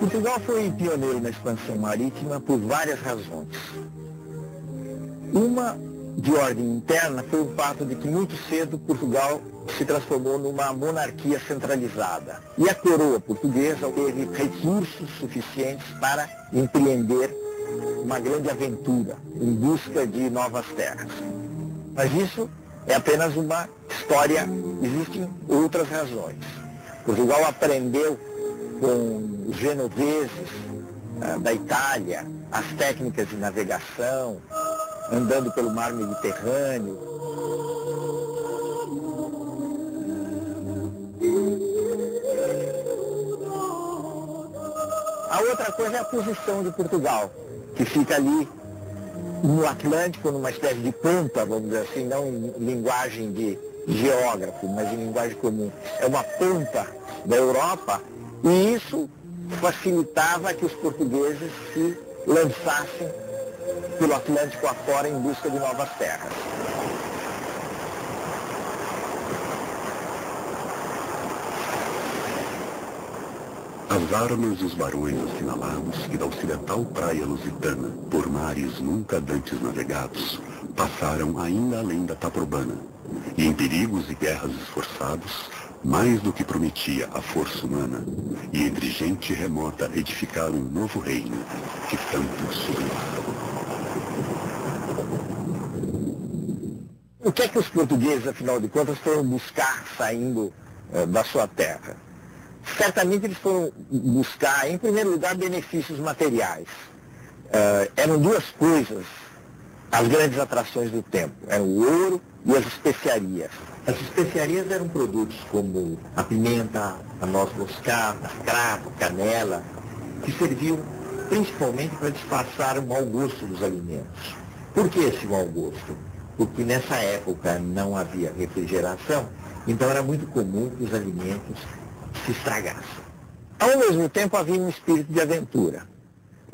Portugal foi pioneiro na expansão marítima por várias razões. Uma, de ordem interna, foi o fato de que muito cedo Portugal se transformou numa monarquia centralizada. E a coroa portuguesa teve recursos suficientes para empreender uma grande aventura em busca de novas terras. Mas isso é apenas uma história, existem outras razões. Portugal aprendeu com os genoveses da Itália as técnicas de navegação, andando pelo mar Mediterrâneo. A outra coisa é a posição de Portugal, que fica ali no Atlântico, numa espécie de ponta, vamos dizer assim, não em linguagem de geógrafo, mas em linguagem comum. É uma ponta da Europa, e isso facilitava que os portugueses se lançassem pelo Atlântico afora em busca de novas terras. As armas dos barões assinalados que da ocidental praia lusitana, por mares nunca dantes navegados, passaram ainda além da Taprobana, e em perigos e guerras esforçados, mais do que prometia a força humana, e entre gente remota edificar um novo reino, que tanto sublimava. O que é que os portugueses, afinal de contas, foram buscar saindo da sua terra? Certamente eles foram buscar, em primeiro lugar, benefícios materiais. Eram duas coisas, as grandes atrações do tempo. Eram o ouro e as especiarias. As especiarias eram produtos como a pimenta, a noz moscada, cravo, canela, que serviam principalmente para disfarçar o mau gosto dos alimentos. Por que esse mau gosto? Porque nessa época não havia refrigeração, então era muito comum que os alimentos se estragassem. Ao mesmo tempo havia um espírito de aventura.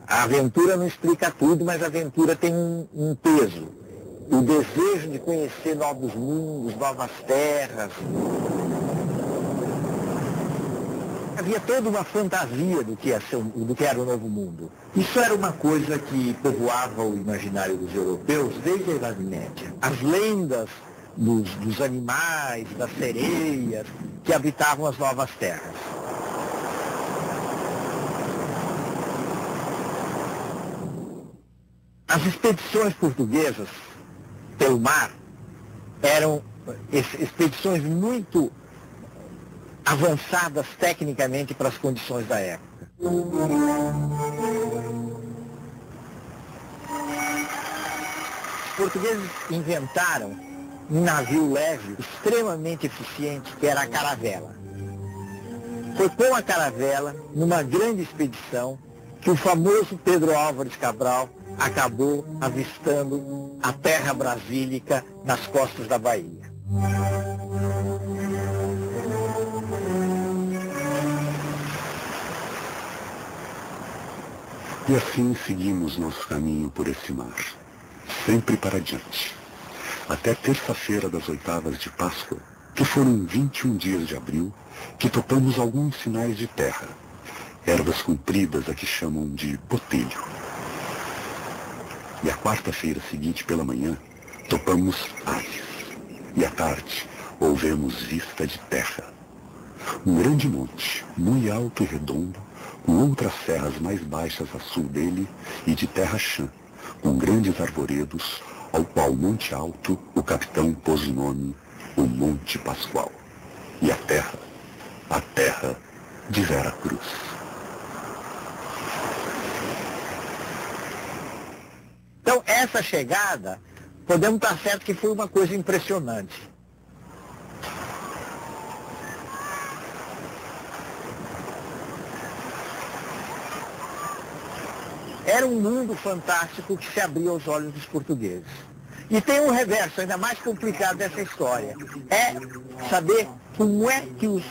A aventura não explica tudo, mas a aventura tem um peso. O desejo de conhecer novos mundos, novas terras. Havia toda uma fantasia do que era o novo mundo. Isso era uma coisa que povoava o imaginário dos europeus desde a Idade Média. As lendas dos animais, das sereias, que habitavam as novas terras. As expedições portuguesas pelo mar eram expedições muito avançadas tecnicamente para as condições da época. Os portugueses inventaram um navio leve extremamente eficiente, que era a caravela. Foi com a caravela, numa grande expedição, que o famoso Pedro Álvares Cabral acabou avistando a terra brasílica nas costas da Bahia. E assim seguimos nosso caminho por esse mar, sempre para diante, até terça-feira das oitavas de Páscoa, que foram 21 dias de abril, que topamos alguns sinais de terra, ervas compridas a que chamam de botelho. E a quarta-feira seguinte pela manhã, topamos ares, e à tarde ouvemos vista de terra. Um grande monte, muito alto e redondo, com outras serras mais baixas a sul dele e de terra chã, com grandes arvoredos, ao qual Monte Alto o capitão pôs o nome, o Monte Pascoal. E a terra de Vera Cruz. Então, essa chegada, podemos estar certo que foi uma coisa impressionante. Era um mundo fantástico que se abriu aos olhos dos portugueses. E tem um reverso ainda mais complicado dessa história. É saber como é que os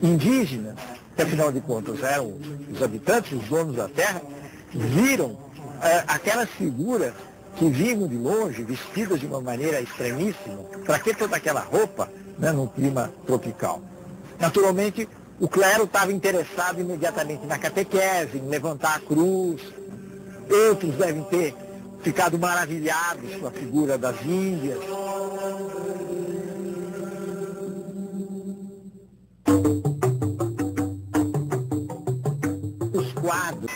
indígenas, que afinal de contas eram os habitantes, os donos da terra, viram aquelas figuras que vinham de longe, vestidas de uma maneira extremíssima. Para que toda aquela roupa, né, num clima tropical? Naturalmente, O clero estava interessado imediatamente na catequese, em levantar a cruz. Outros devem ter ficado maravilhados com a figura das Índias. Os quadros.